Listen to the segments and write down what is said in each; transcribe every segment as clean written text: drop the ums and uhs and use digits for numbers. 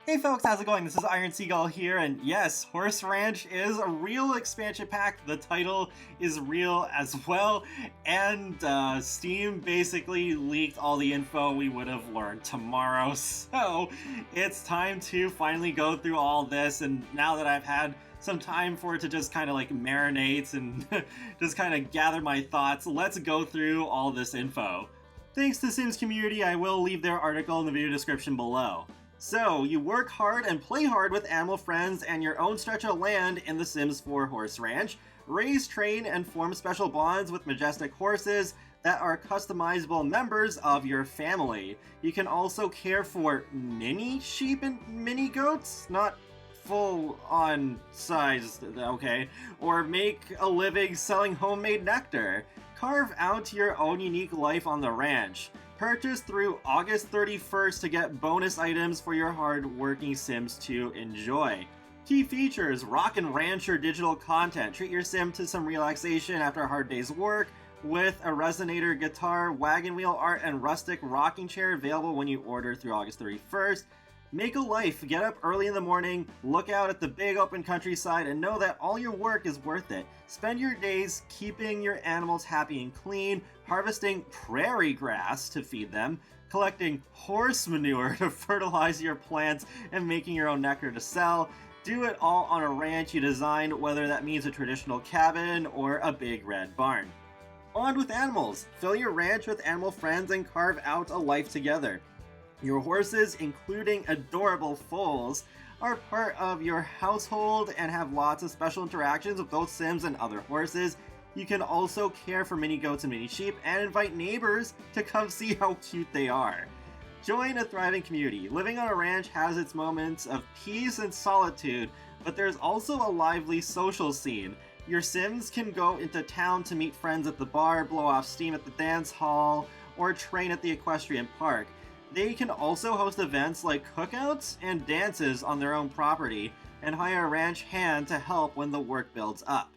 Hey folks, how's it going? This is Iron Seagull here, and yes, Horse Ranch is a real expansion pack. The title is real as well, and Steam basically leaked all the info we would have learned tomorrow, so it's time to finally go through all this, and now that I've had some time for it to just kind of like marinate and just kind of gather my thoughts, let's go through all this info. Thanks to Sims community, I will leave their article in the video description below. So, you work hard and play hard with animal friends and your own stretch of land in The Sims 4 Horse Ranch. Raise, train, and form special bonds with majestic horses that are customizable members of your family. You can also care for mini sheep and mini goats, not full-on size, okay, or make a living selling homemade nectar. Carve out your own unique life on the ranch. Purchase through August 31st to get bonus items for your hard-working Sims to enjoy. Key features: rock and rancher digital content. Treat your Sim to some relaxation after a hard day's work with a resonator guitar, wagon wheel art, and rustic rocking chair available when you order through August 31st. Make a life. Get up early in the morning, look out at the big open countryside, and know that all your work is worth it. Spend your days keeping your animals happy and clean, harvesting prairie grass to feed them, collecting horse manure to fertilize your plants, and making your own nectar to sell. Do it all on a ranch you designed, whether that means a traditional cabin or a big red barn. Bond with animals. Fill your ranch with animal friends and carve out a life together. Your horses, including adorable foals, are part of your household and have lots of special interactions with both Sims and other horses. You can also care for mini goats and mini sheep and invite neighbors to come see how cute they are. Join a thriving community. Living on a ranch has its moments of peace and solitude, but there's also a lively social scene. Your Sims can go into town to meet friends at the bar, blow off steam at the dance hall, or train at the Equestrian park. They can also host events like cookouts and dances on their own property, and hire a ranch hand to help when the work builds up.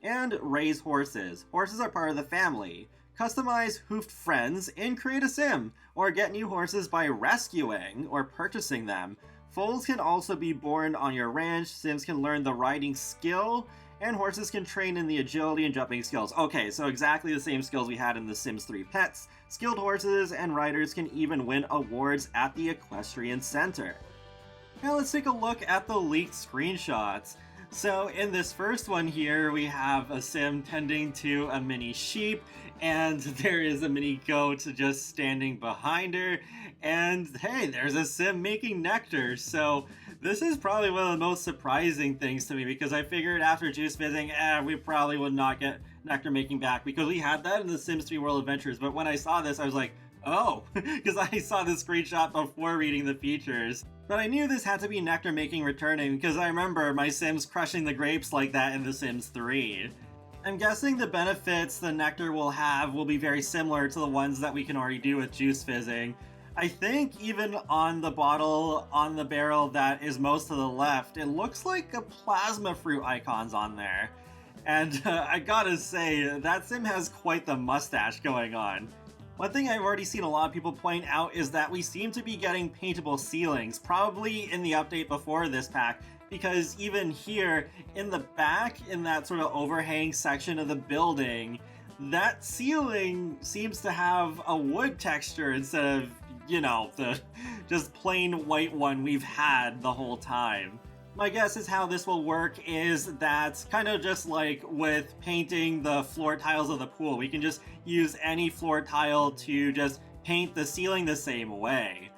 And raise horses. Horses are part of the family. Customize hoofed friends and create a Sim, or get new horses by rescuing or purchasing them. Foals can also be born on your ranch. Sims can learn the riding skill, and horses can train in the agility and jumping skills. Okay, so exactly the same skills we had in The Sims 3 Pets. Skilled horses and riders can even win awards at the Equestrian Center. Now let's take a look at the leaked screenshots. So in this first one here, we have a Sim tending to a mini sheep, and there is a mini goat just standing behind her, and hey, there's a Sim making nectar. So this is probably one of the most surprising things to me, because I figured after juice fizzing, we probably would not get nectar making back, because we had that in the Sims 3 World Adventures. But when I saw this, I was like, oh, because I saw this screenshot before reading the features. But I knew this had to be nectar making returning, because I remember my Sims crushing the grapes like that in The Sims 3. I'm guessing the benefits the nectar will have will be very similar to the ones that we can already do with juice fizzing. I think even on the bottle, on the barrel that is most to the left, it looks like a plasma fruit icon's on there. And I gotta say, that Sim has quite the mustache going on. One thing I've already seen a lot of people point out is that we seem to be getting paintable ceilings, probably in the update before this pack, because even here, in the back, in that sort of overhang section of the building, that ceiling seems to have a wood texture instead of, you know, the just plain white one we've had the whole time. My guess is how this will work is that, kind of just like with painting the floor tiles of the pool, we can just use any floor tile to just paint the ceiling the same way.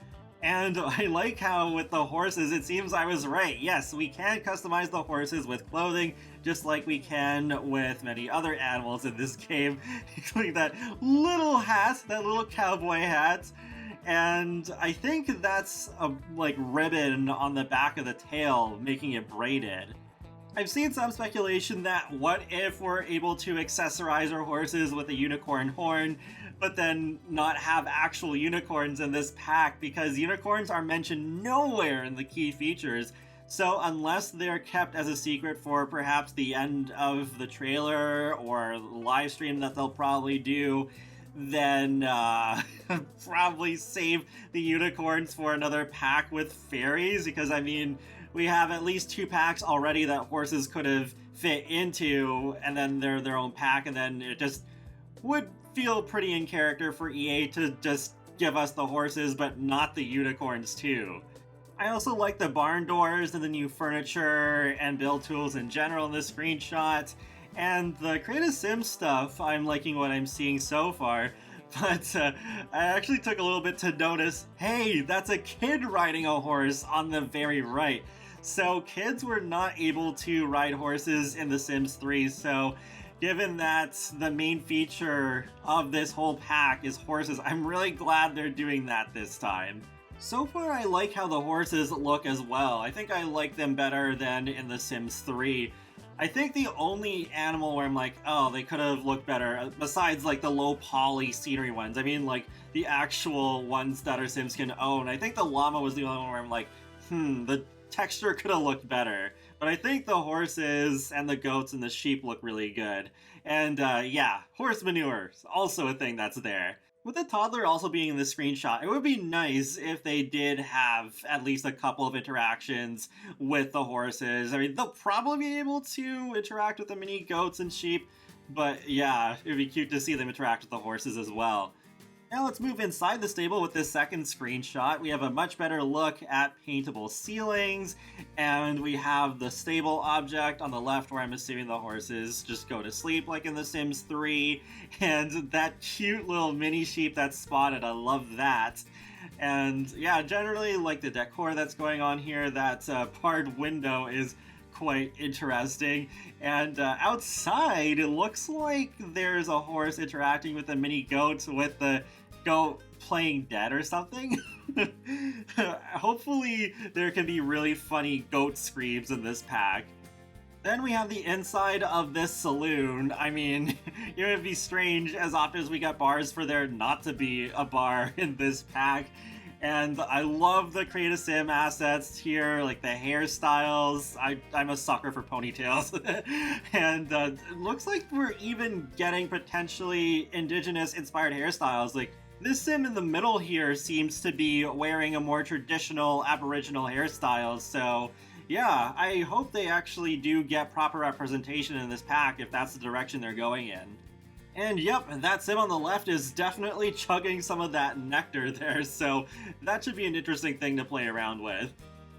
And I like how with the horses, it seems I was right. Yes, we can customize the horses with clothing, just like we can with many other animals in this game, including that little hat, that little cowboy hat. And I think that's a like ribbon on the back of the tail, making it braided. I've seen some speculation that what if we're able to accessorize our horses with a unicorn horn, but then not have actual unicorns in this pack, because unicorns are mentioned nowhere in the key features. So unless they're kept as a secret for perhaps the end of the trailer or live stream that they'll probably do, then probably save the unicorns for another pack with fairies, because I mean, we have at least 2 packs already that horses could have fit into, and then they're their own pack, and then it just would feel pretty in character for EA to just give us the horses but not the unicorns too. I also like the barn doors and the new furniture and build tools in general in this screenshot, and the Create a Sim stuff, I'm liking what I'm seeing so far. But I actually took a little bit to notice, hey, that's a kid riding a horse on the very right. So kids were not able to ride horses in The Sims 3, so given that the main feature of this whole pack is horses, I'm really glad they're doing that this time. So far, I like how the horses look as well. I think I like them better than in The Sims 3. I think the only animal where I'm like, oh, they could have looked better, besides like the low poly scenery ones, I mean like the actual ones that our Sims can own, I think the llama was the only one where I'm like, the texture could have looked better. But I think the horses and the goats and the sheep look really good. And yeah, horse manure is also a thing that's there. With the toddler also being in the screenshot, it would be nice if they did have at least a couple of interactions with the horses. I mean, they'll probably be able to interact with the mini goats and sheep, but yeah, it'd be cute to see them interact with the horses as well. Now let's move inside the stable with this second screenshot. We have a much better look at paintable ceilings, and we have the stable object on the left where I'm assuming the horses just go to sleep like in The Sims 3, and that cute little mini sheep that's spotted, I love that. And yeah, generally like the decor that's going on here, that barred window is quite interesting. And outside, it looks like there's a horse interacting with a mini goat, with the goat playing dead or something. Hopefully there can be really funny goat screams in this pack. Then we have the inside of this saloon. I mean, it would be strange as often as we get bars for there not to be a bar in this pack. And I love the Create a Sim assets here, like the hairstyles. I'm a sucker for ponytails. And it looks like we're even getting potentially indigenous inspired hairstyles. Like this sim in the middle here seems to be wearing a more traditional Aboriginal hairstyle. So yeah, I hope they actually do get proper representation in this pack if that's the direction they're going in. And yep, that sim on the left is definitely chugging some of that nectar there, so that should be an interesting thing to play around with.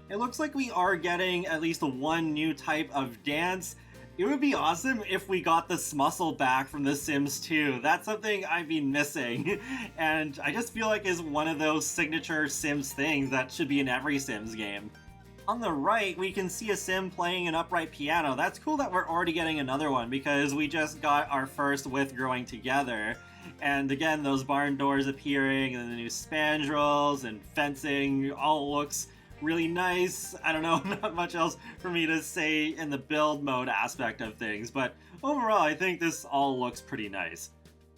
It looks like we are getting at least one new type of dance. It would be awesome if we got the smustle back from The Sims 2. That's something I've been missing, and I just feel like is one of those signature Sims things that should be in every Sims game. On the right, we can see a sim playing an upright piano. That's cool that we're already getting another one because we just got our first with Growing Together. And again, those barn doors appearing and the new spandrels and fencing all looks really nice. I don't know, not much else for me to say in the build mode aspect of things, but overall, I think this all looks pretty nice.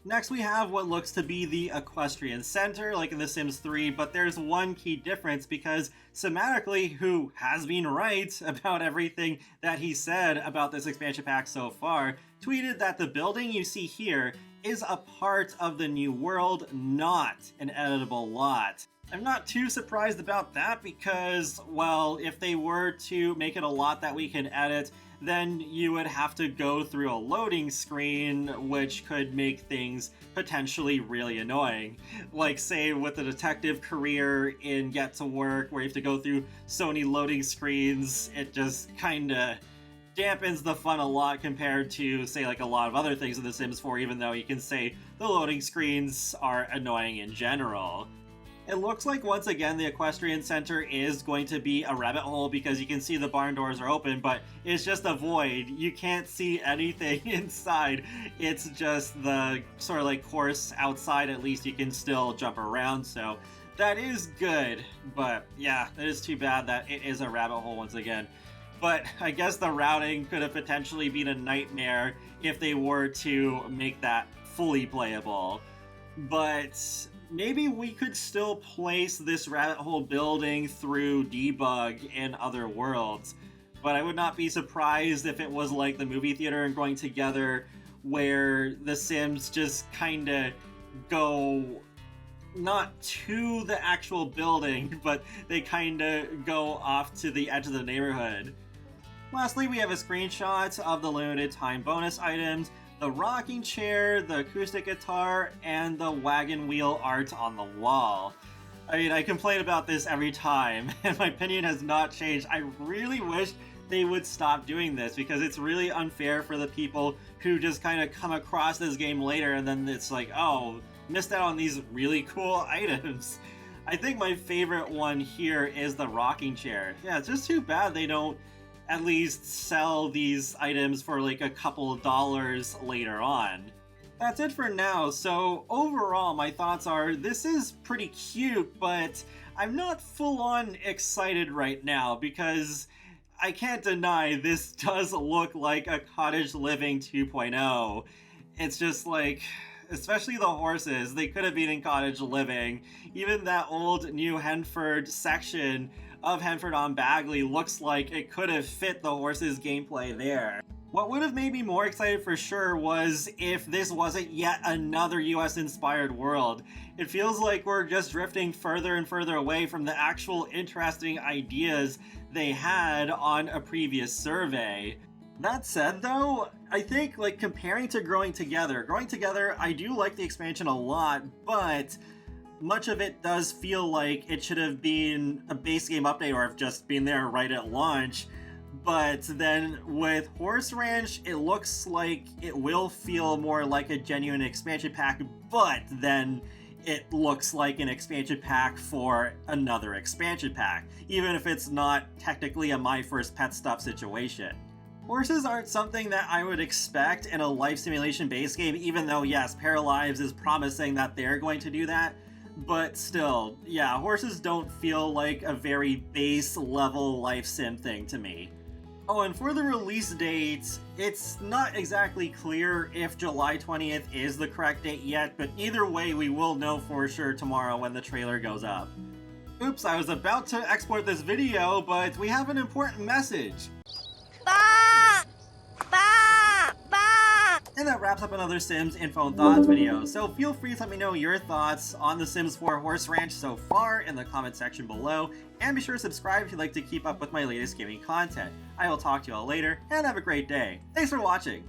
Next, we have what looks to be the Equestrian Center, like in The Sims 3, but there's one key difference because Semantically, who has been right about everything that he said about this expansion pack so far, tweeted that the building you see here is a part of the new world, not an editable lot. I'm not too surprised about that because, well, if they were to make it a lot that we can edit, then you would have to go through a loading screen, which could make things potentially really annoying. Like, say, with the detective career in Get to Work, where you have to go through so many loading screens, it just kinda dampens the fun a lot compared to, say, like a lot of other things in The Sims 4, even though you can say the loading screens are annoying in general. It looks like, once again, the Equestrian Center is going to be a rabbit hole because you can see the barn doors are open, but it's just a void. You can't see anything inside. It's just the sort of like course outside. At least you can still jump around, so that is good. But yeah, it is too bad that it is a rabbit hole once again. But I guess the routing could have potentially been a nightmare if they were to make that fully playable. But maybe we could still place this rabbit hole building through debug in other worlds, but I would not be surprised if it was like the movie theater and Growing Together, where the Sims just kinda go not to the actual building, but they kind of go off to the edge of the neighborhood. Lastly, we have a screenshot of the limited time bonus items, the rocking chair, the acoustic guitar, and the wagon wheel art on the wall. I mean, I complain about this every time, and my opinion has not changed. I really wish they would stop doing this, because it's really unfair for the people who just kind of come across this game later and then it's like, oh, missed out on these really cool items. I think my favorite one here is the rocking chair. Yeah, it's just too bad they don't at least sell these items for like a couple of dollars later on. That's it for now. So overall, my thoughts are this is pretty cute, but I'm not full on excited right now, because I can't deny this does look like a Cottage Living 2.0. It's just like, especially the horses, they could have been in Cottage Living. Even that old New Henford section of Henford on Bagley looks like it could have fit the horses gameplay there. What would have made me more excited for sure was if this wasn't yet another US inspired world. It feels like we're just drifting further and further away from the actual interesting ideas they had on a previous survey. That said though, I think like comparing to Growing Together, I do like the expansion a lot, but much of it does feel like it should have been a base game update or have just been there right at launch. But then with Horse Ranch, it looks like it will feel more like a genuine expansion pack, but then it looks like an expansion pack for another expansion pack, even if it's not technically a My First Pet Stuff situation. Horses aren't something that I would expect in a life simulation base game, even though yes, Paralives is promising that they're going to do that, but still, yeah, horses don't feel like a very base level life sim thing to me. Oh, and for the release date, it's not exactly clear if July 20th is the correct date yet, but either way we will know for sure tomorrow when the trailer goes up. Oops, I was about to export this video, but we have an important message. And that wraps up another Sims Info and Thoughts video, so feel free to let me know your thoughts on The Sims 4 Horse Ranch so far in the comment section below, and be sure to subscribe if you'd like to keep up with my latest gaming content. I will talk to you all later, and have a great day. Thanks for watching!